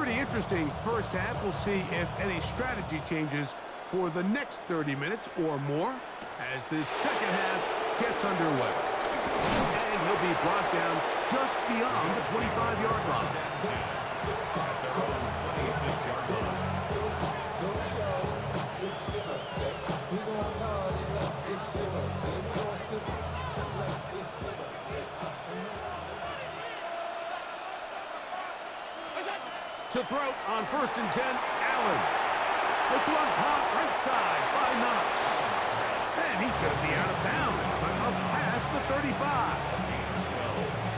pretty interesting first half. We'll see if any strategy changes for the next 30 minutes or more as this second half gets underway. And he'll be brought down just beyond the 25-yard line. To throw on 1st and 10, Allen. This one caught right side by Knox. And he's going to be out of bounds, but up past the 35.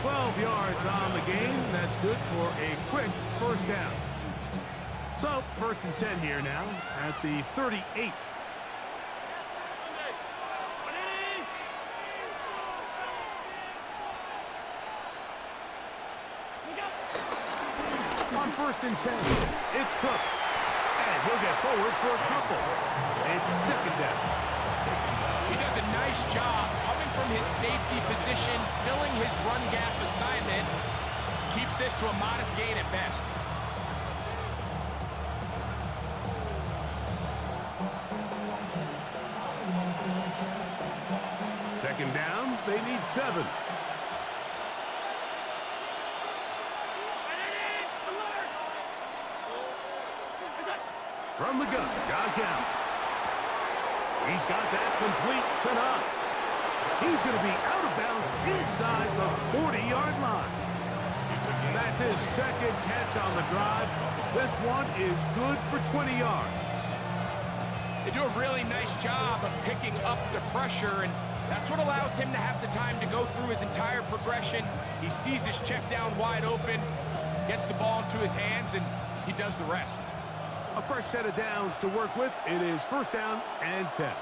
12 yards on the game. That's good for a quick first down. So, 1st and 10 here now at the 38. On 1st and 10, it's Cook. And he'll get forward for a couple. It's 2nd down. He does a nice job coming from his safety position, filling his run gap assignment. Keeps this to a modest gain at best. Second down, they need 7. From the gun, Josh Allen. He's got that complete to Knox. He's going to be out of bounds inside the 40-yard line. That's his 2nd catch on the drive. This one is good for 20 yards. They do a really nice job of picking up the pressure, and that's what allows him to have the time to go through his entire progression. He sees his check down wide open, gets the ball into his hands, and he does the rest. A fresh set of downs to work with. It is 1st down and 10.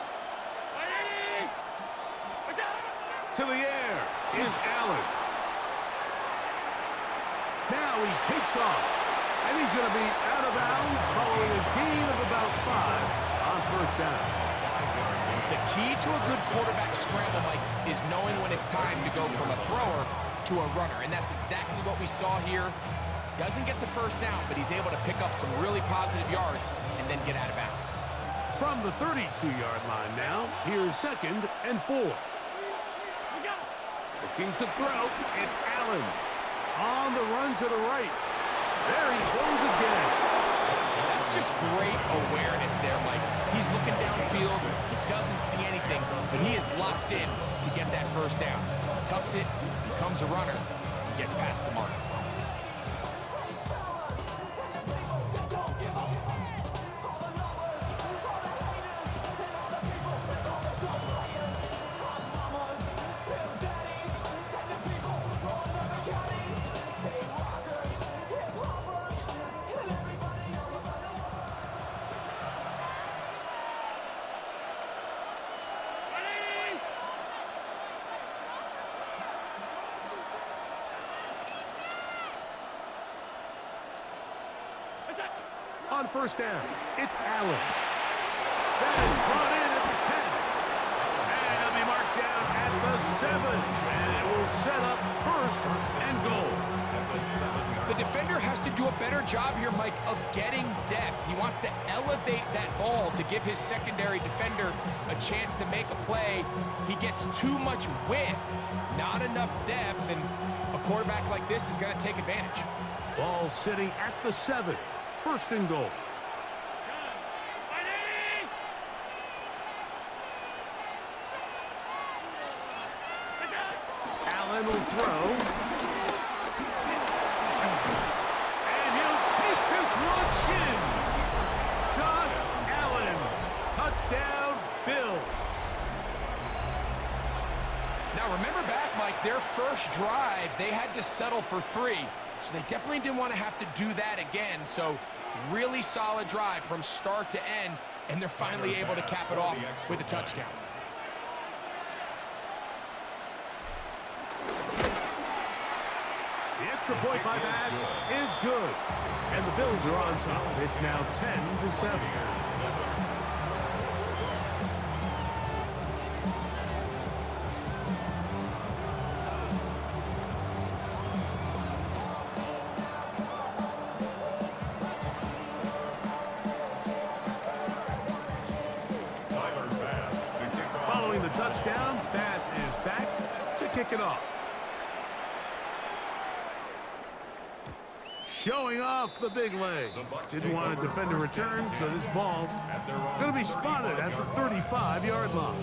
To the air is Allen. Now he takes off. And he's going to be out of bounds following a gain of about 5 on 1st down. The key to a good quarterback scramble, Mike, is knowing when it's time to go from a thrower to a runner. And that's exactly what we saw here. Doesn't get the 1st down, but he's able to pick up some really positive yards and then get out of bounds. From the 32-yard line now, here's 2nd and 4. Looking to throw, it's Allen. On the run to the right. There he goes again. That's just great awareness there, Mike. He's looking downfield. He doesn't see anything, but he is locked in to get that 1st down. He tucks it, becomes a runner, gets past the mark. On 1st down, it's Allen. That is brought in at the 10. And he'll be marked down at the 7. And it will set up 1st and goal. The defender has to do a better job here, Mike, of getting depth. He wants to elevate that ball to give his secondary defender a chance to make a play. He gets too much width, not enough depth, and a quarterback like this is going to take advantage. Ball sitting at the 7. 1st and goal. Allen will throw. And he'll take this one in. Josh Allen. Touchdown, Bills. Now remember back, Mike, their first drive, they had to settle for 3. So they definitely didn't want to have to do that again. So really solid drive from start to end, and they're finally able to cap it off with a touchdown. The extra point by Bass is good. And the Bills are on top. It's now 10-7. touchdown. Pass is back to kick it off. Showing off the big leg. Didn't want to defend a return, so this ball going to be spotted at the 35-yard line.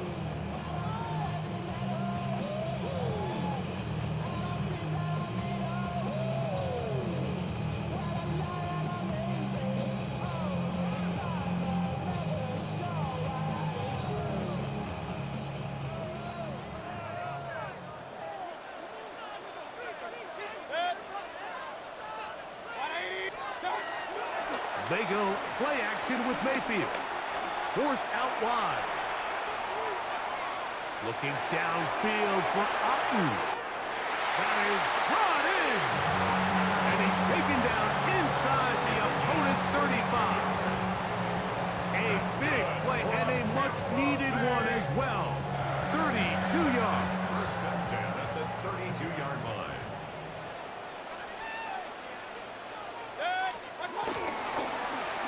They go play action with Mayfield. Forced out wide. Looking downfield for Otten. That is brought in. And he's taken down inside the opponent's 35. A big play and a much-needed one as well. 32 yards. First and 10 at the 32-yard line.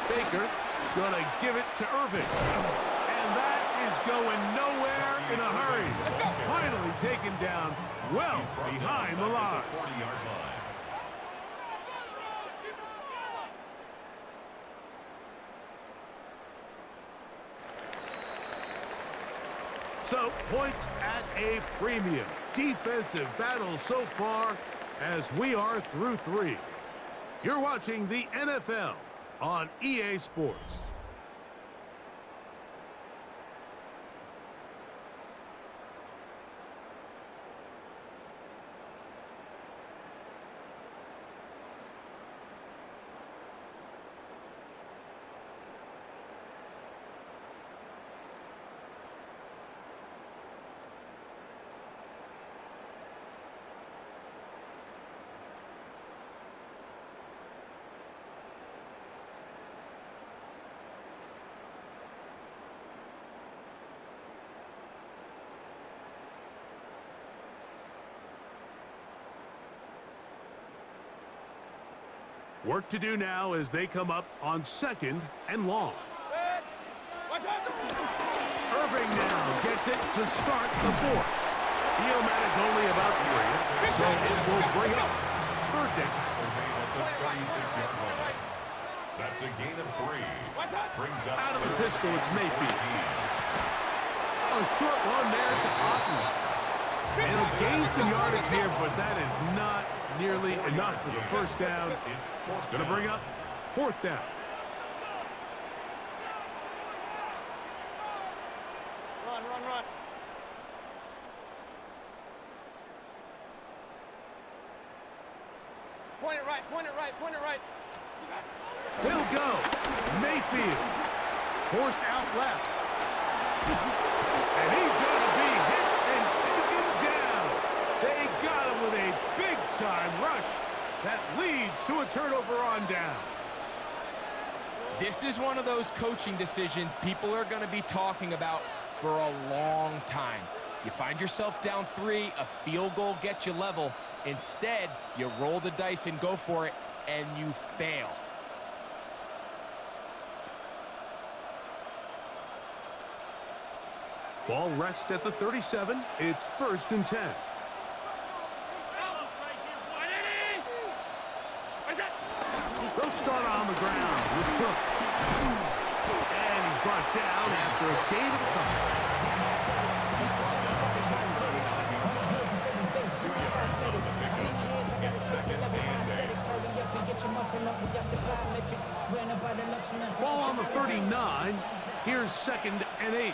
Baker gonna give it to Irving. And that is going nowhere in a hurry. Finally taken down well behind the line. 40-yard line. So, points at a premium. Defensive battle so far as we are through 3. You're watching the NFL on EA Sports. Work to do now as they come up on 2nd and long. Irving now gets it to start the 4th. He'll manage only about 3, so it will bring up 3rd down. That's a gain of 3. Brings up out of the pistol, it's Mayfield. A short one there to Otten. And he'll gain some yardage here, but that is not nearly enough for the first down. It's going to bring up 4th down. Run. Point it right. He'll go. Mayfield. Forced out left. And he's going to be hit and taken down. They got him with a big-time rush that leads to a turnover on down. This is one of those coaching decisions people are going to be talking about for a long time. You find yourself down 3, a field goal gets you level. Instead, you roll the dice and go for it, and you fail. Ball rests at the 37. It's 1st and 10. They'll start on the ground with Cook. And he's brought down after a gain of a couple. Ball on the 39. Here's 2nd and 8.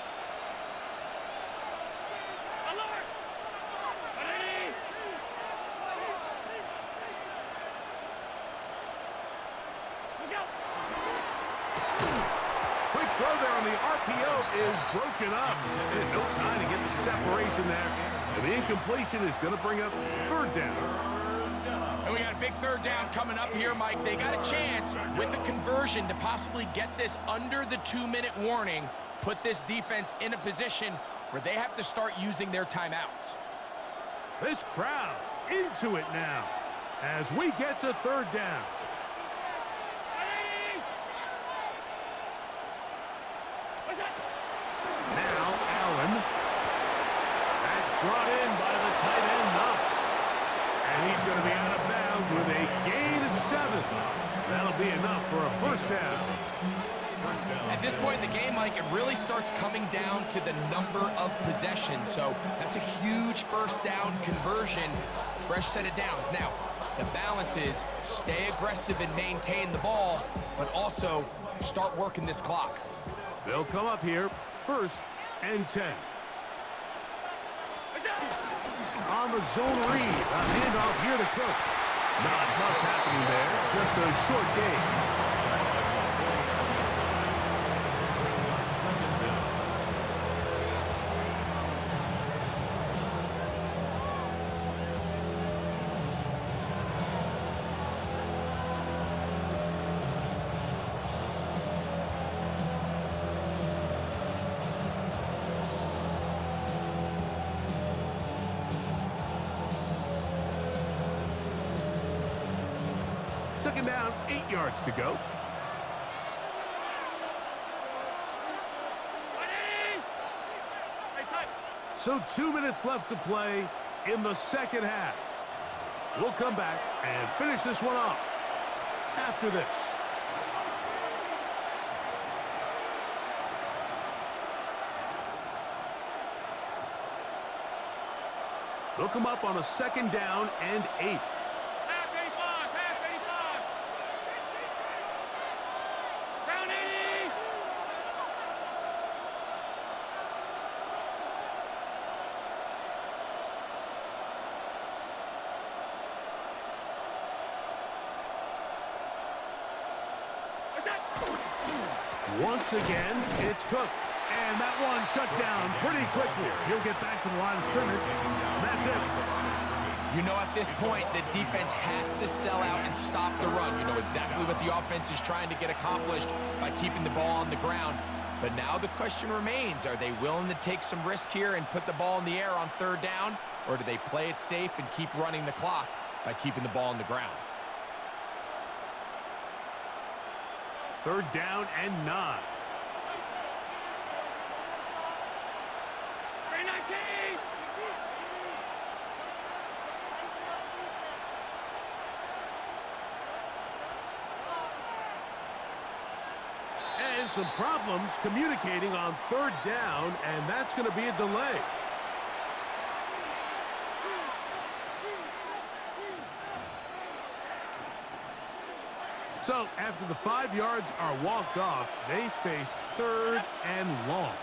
Quick throw there on the RPO is broken up. And no time to get the separation there. And the incompletion is going to bring up 3rd down. And we got a big 3rd down coming up here, Mike. They got a chance with a conversion to possibly get this under the 2-minute warning, put this defense in a position where they have to start using their timeouts. This crowd into it now as we get to 3rd down. Now Allen. Brought in by the tight end, Knox. And he's going to be out of bounds with a gain of 7. That'll be enough for a first down. At this point in the game, Mike, it really starts coming down to the number of possessions. So that's a huge first down conversion. Fresh set of downs. Now, the balance is stay aggressive and maintain the ball, but also start working this clock. They'll come up here, 1st and 10. On the zone read, a handoff here to Cook. Not much happening there, just a short gain. Second down, 8 yards to go. So 2 minutes left to play in the second half. We'll come back and finish this one off after this. They'll come up on a second down and 8. Once again, it's Cook. And that one shut down pretty quickly. He'll get back to the line of scrimmage. And that's it. You know, at this point, the defense has to sell out and stop the run. You know exactly what the offense is trying to get accomplished by keeping the ball on the ground. But now the question remains, are they willing to take some risk here and put the ball in the air on 3rd down? Or do they play it safe and keep running the clock by keeping the ball on the ground? 3rd down and 9. And some problems communicating on 3rd down, and that's going to be a delay. So, after the 5 yards are walked off, they face 3rd and long.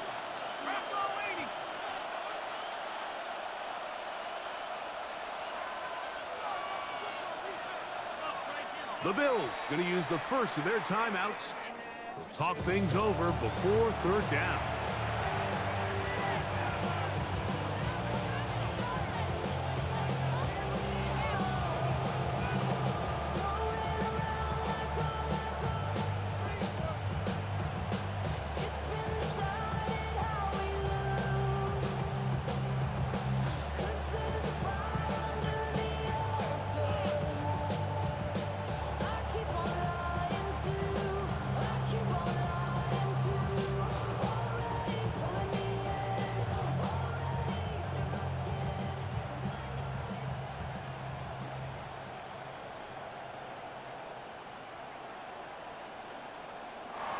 The Bills going to use the first of their timeouts. They'll talk things over before 3rd down.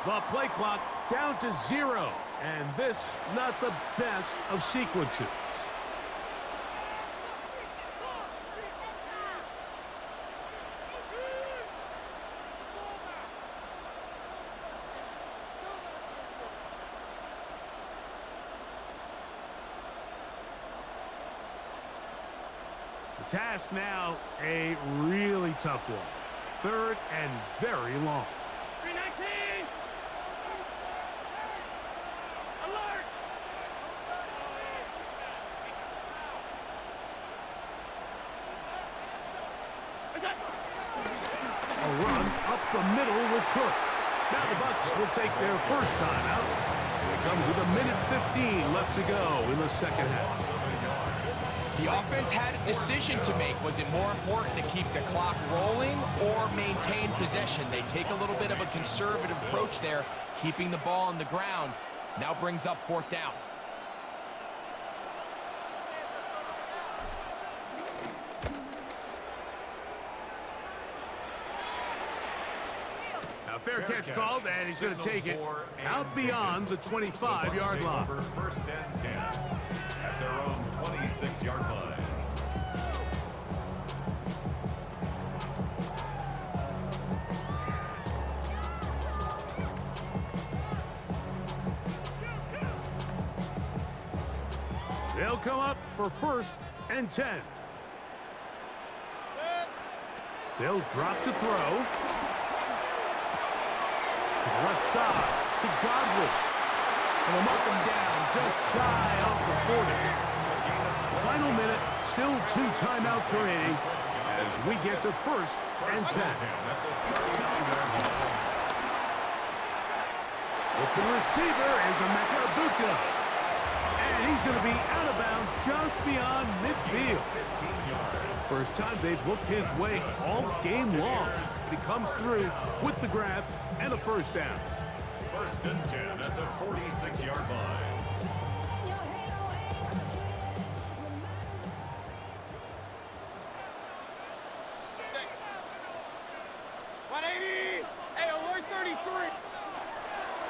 The play clock down to 0, and this not the best of sequences. The task now, a really tough one. 3rd and very long. 319! Alert! A run up the middle with Cook. Now the Bucs will take their first timeout. And it comes with 1:15 left to go in the second half. The offense had a decision to make. Was it more important to keep the clock rolling or maintain possession? They take a little bit of a conservative approach there, keeping the ball on the ground. Now brings up 4th down. A fair catch called, and he's going to take it out beyond the 25-yard line. First and 10 at their own 26-yard line. They'll come up for first and 10. They'll drop to throw. To the left side, to Godwin. And they'll mark him down just shy of the 40. Final minute, still 2 timeouts remaining as we get to first and 10. Open receiver is Emeka Egbuka. And he's going to be out of bounds just beyond midfield. First time they've looked his way all game long. But he comes through with the grab and a first down. First and 10 at the 46-yard line.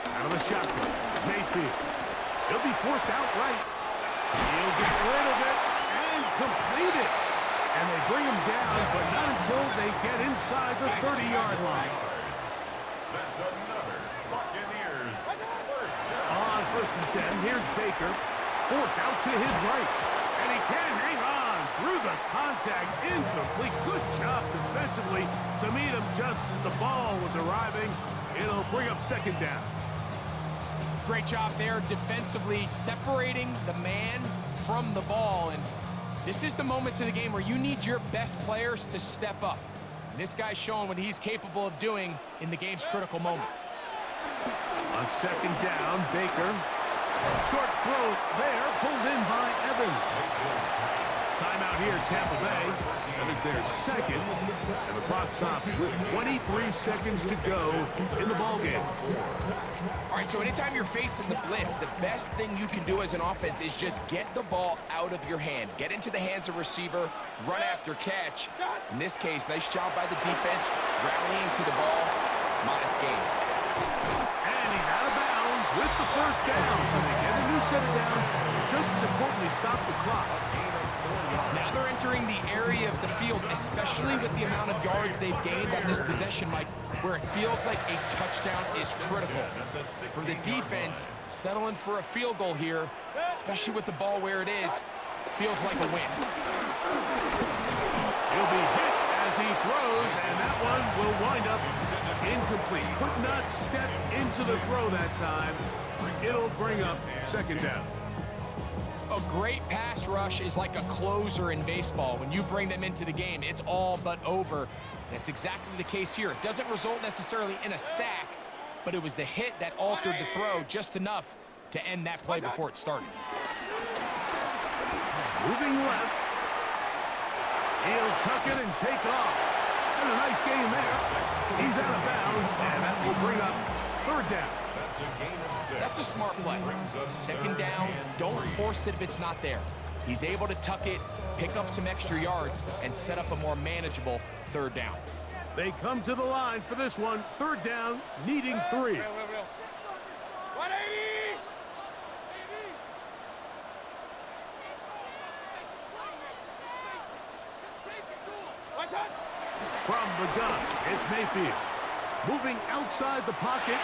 Out of the shotgun, Mayfield. He'll be forced outright. He'll get rid of it and complete it. And they bring him down, but not until they get inside the 30-yard line. That's another Buccaneers first down. On first and 10, here's Baker. Forced out to his right. And he can't hang on through the contact. Incomplete. Good job defensively to meet him just as the ball was arriving. It'll bring up second down. Great job there defensively, separating the man from the ball. And this is the moments of the game where you need your best players to step up. And this guy's showing what he's capable of doing in the game's critical moment. On second down, Baker. Short throw there, pulled in by Evans. Timeout here, Tampa Bay. That is their second. And the clock stops with 23 seconds to go in the ballgame. All right, so anytime you're facing the blitz, the best thing you can do as an offense is just get the ball out of your hand. Get into the hands of receiver, run after catch. In this case, nice job by the defense, rallying to the ball. Modest gain. And he's out of bounds with the first down. So they get a new set of downs. Just as importantly, stop the clock. Now they're entering the area of the field, especially with the amount of yards they've gained on this possession, Mike, where it feels like a touchdown is critical. For the defense, settling for a field goal here, especially with the ball where it is, feels like a win. He'll be hit as he throws, and that one will wind up incomplete. Could not step into the throw that time. It'll bring up second down. A great pass rush is like a closer in baseball. When you bring them into the game, it's all but over. That's exactly the case here. It doesn't result necessarily in a sack, but it was the hit that altered the throw just enough to end that play before it started. Moving left. He'll tuck it and take off. And a nice gain there. He's out of bounds, and that will bring up third down. That's a gain of 6. That's a smart play. Second down, don't force it if it's not there. He's able to tuck it, pick up some extra yards, and set up a more manageable third down. They come to the line for this one. Third down, needing 3. 180! From the gun, it's Mayfield. Moving outside the pocket.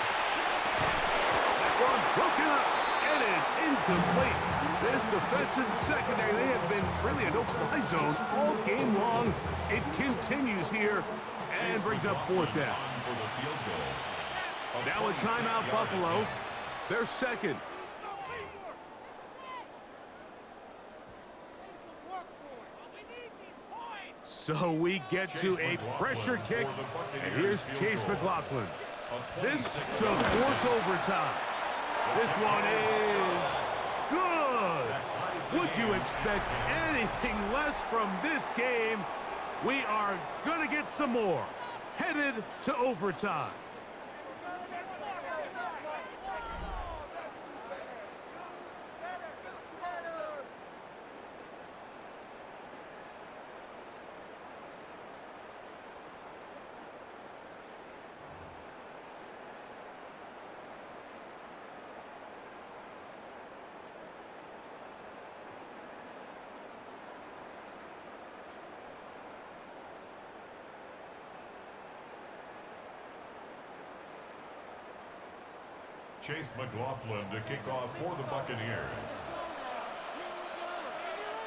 That one broken up. It is incomplete. This defensive secondary, they have been really a no-fly zone all game long. It continues here and brings up fourth down. Now a timeout, Buffalo. Their second. So we get to a pressure kick, and here's Chase McLaughlin. This to force overtime. This one is good. Would you expect anything less from this game? We are going to get some more. Headed to overtime. Chase McLaughlin to kick off for the Buccaneers.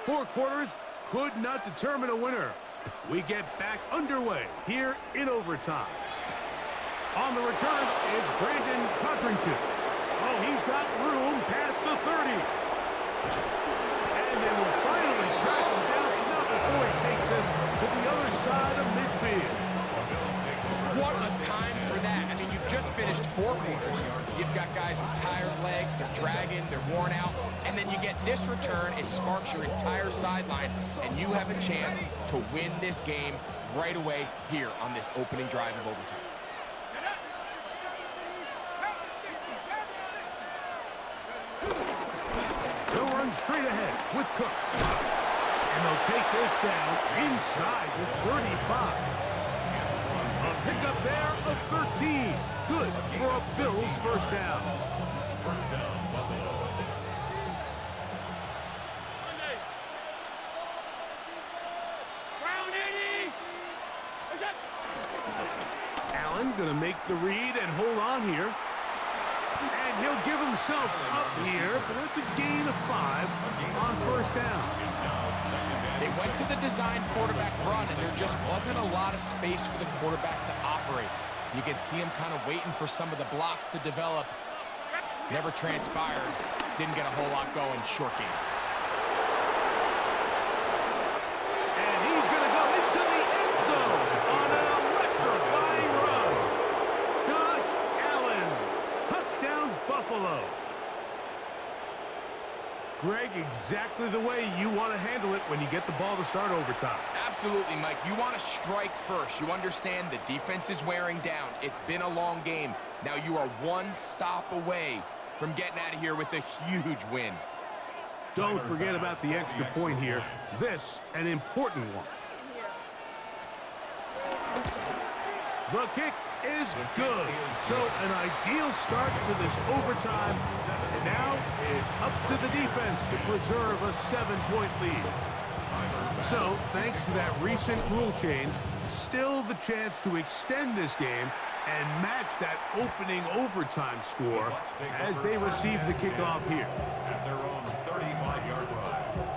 4 quarters could not determine a winner. We get back underway here in overtime. On the return is Brandon Codrington. Oh, he's got room past the 30. And they will finally track him down, not before he takes this to the other side of midfield. What a time for that. I mean, you've just finished 4 quarters. You've got guys with tired legs, they're dragging, they're worn out, and then you get this return, it sparks your entire sideline, and you have a chance to win this game right away here on this opening drive of overtime. They'll run straight ahead with Cook. And they'll take this down inside the 35. A pickup there of 13. Good for a Bills first down. First down, Buffalo. Ground 80. What's up? Allen going to make the read and hold on here. And he'll give himself up here, but that's a gain of 5 on first down. They went to the design quarterback run, and there just wasn't a lot of space for the quarterback to operate. You can see him kind of waiting for some of the blocks to develop. Never transpired. Didn't get a whole lot going. Short game. And he's going to go into the end zone on an electrifying run. Josh Allen, touchdown Buffalo. Greg, exactly the way you want to handle it when you get the ball to start overtime. Absolutely, Mike. You want to strike first. You understand the defense is wearing down. It's been a long game. Now you are 1 stop away from getting out of here with a huge win. Don't forget about the extra point here. This, an important one. The kick is good. So an ideal start to this overtime. And now it's up to the defense to preserve a 7-point lead. So thanks to that recent rule change, still the chance to extend this game and match that opening overtime score as they receive the kickoff here. At their own 35-yard line.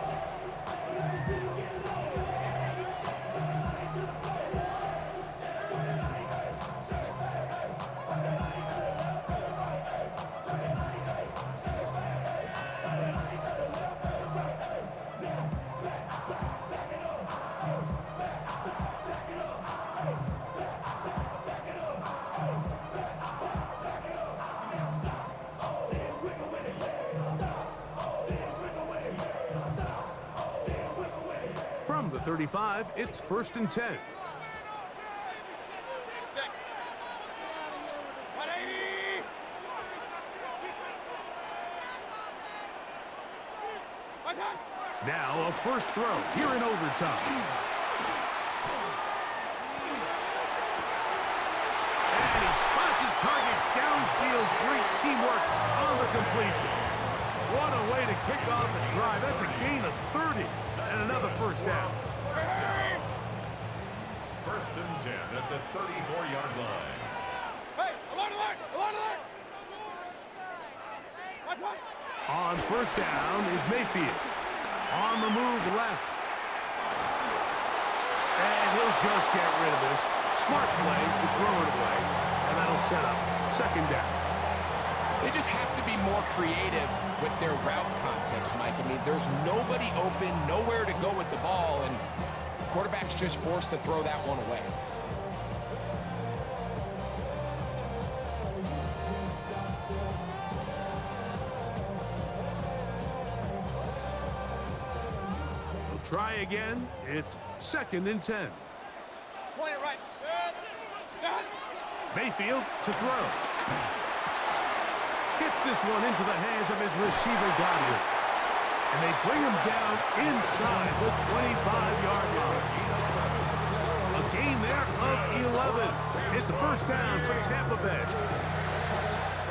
From the 35, it's 1st and 10. Now a first throw here in overtime. And he spots his target downfield. Great teamwork on the completion. What a way to kick off the drive. That's a gain of 30 and another first down. First and 10 at the 34-yard line. Hey, alert, alert, alert, alert. Watch. On first down is Mayfield. On the move left. And he'll just get rid of this. Smart play to throw it away. And that'll set up second down. They just have to be more creative with their route concepts, Mike. I mean, there's nobody open, nowhere to go with the ball, and the quarterback's just forced to throw that one away. We'll try again. It's 2nd and 10. Point it right. Mayfield to throw. Gets this one into the hands of his receiver, Godwin. And they bring him down inside the 25-yard line. A gain there of 11. It's a first down for Tampa Bay.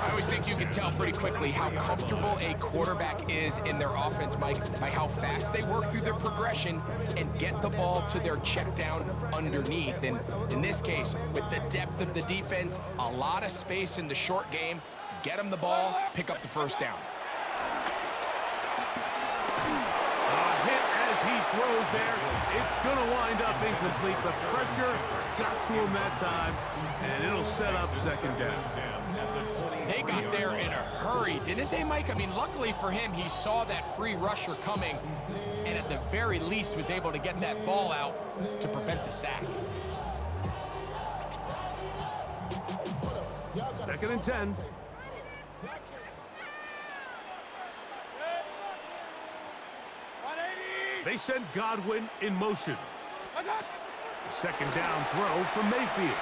I always think you can tell pretty quickly how comfortable a quarterback is in their offense, Mike, by how fast they work through their progression and get the ball to their check down underneath. And in this case, with the depth of the defense, a lot of space in the short game, get him the ball, pick up the first down. Hit as he throws there. It's going to wind up incomplete. The pressure got to him that time, and it'll set up second down. They got there in a hurry, didn't they, Mike? I mean, luckily for him, he saw that free rusher coming, and at the very least was able to get that ball out to prevent the sack. 2nd and 10. They send Godwin in motion. The second down throw from Mayfield.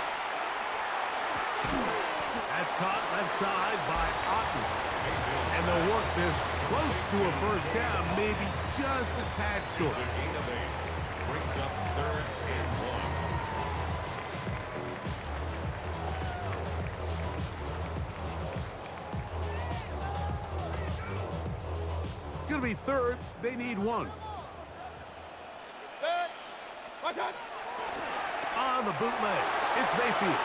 That's caught left side by Otten. And they'll work this close to a first down, maybe just a tad short. A gain of 8. Brings up 3rd and 1. It's going to be 3rd. They need 1. On the bootleg, it's Mayfield.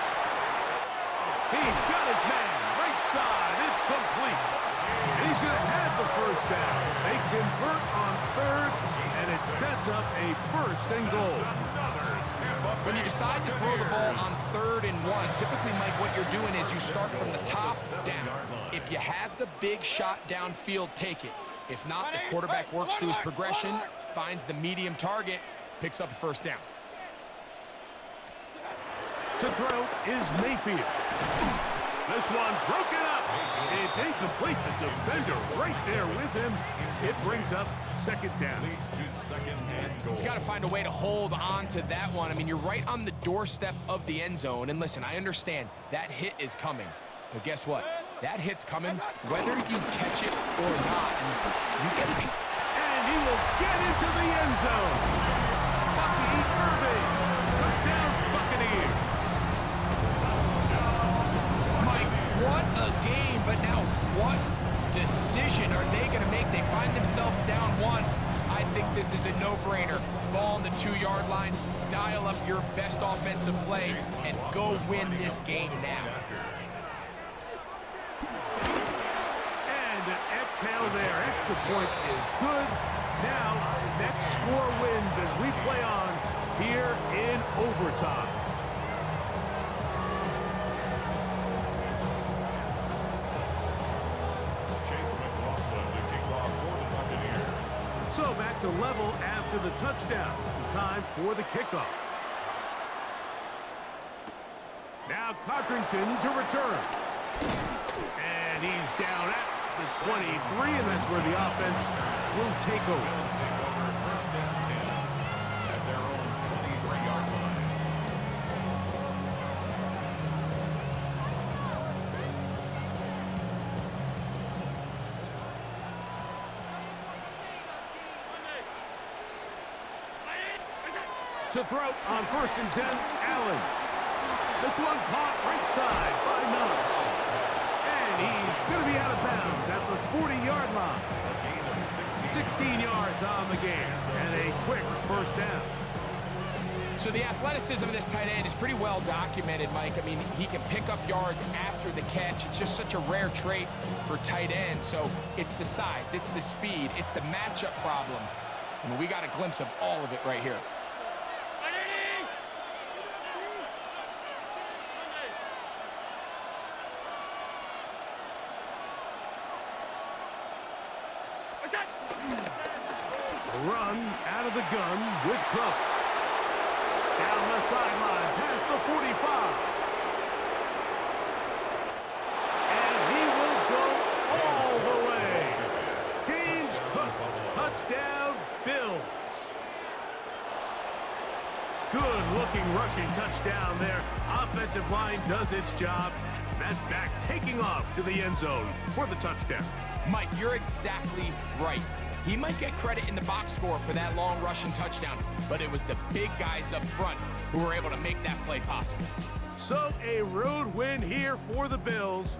He's got his man, right side, it's complete. And he's going to have the first down. They convert on 3rd, and it sets up a 1st and goal. When you decide to throw the ball on 3rd and 1, typically, Mike, what you're doing is you start from the top down. If you have the big shot downfield, take it. If not, the quarterback works through his progression, finds the medium target, picks up a first down. To throw is Mayfield. This one broken up. It's incomplete. The defender right there with him. It brings up 2nd down. Leads to 2nd and goal. He's got to find a way to hold on to that one. I mean, you're right on the doorstep of the end zone. And listen, I understand that hit is coming. But guess what? That hit's coming whether you catch it or not. And you can be. And he will get into the end zone. Bucky Irving. Touchdown, Buccaneers. Mike, what a game, but now what decision are they going to make? They find themselves down 1. I think this is a no-brainer. Ball on the 2-yard line, dial up your best offensive play, and go win this game now. And an exhale there. Extra point is good. Now, next score wins as we play on here in overtime. So back to level after the touchdown. Time for the kickoff. Now Codrington to return. And he's down at the 23, and that's where the offense will take over. First and 10 at their own 23-yard line. To throw on 1st and 10, Allen. This one caught right side by Knox. And he's going to be out of bounds at the 40-yard line. A gain of 16 yards on the game, and a quick first down. So the athleticism of this tight end is pretty well documented, Mike. I mean, he can pick up yards after the catch. It's just such a rare trait for tight ends. So it's the size, it's the speed, it's the matchup problem. I mean, we got a glimpse of all of it right here. Run out of the gun with Crump. Down the sideline, past the 45. And he will go all the way. James Cook, touchdown, Bills. Good-looking rushing touchdown there. Offensive line does its job. That back taking off to the end zone for the touchdown. Mike, you're exactly right. He might get credit in the box score for that long rushing touchdown, but it was the big guys up front who were able to make that play possible. So a road win here for the Bills.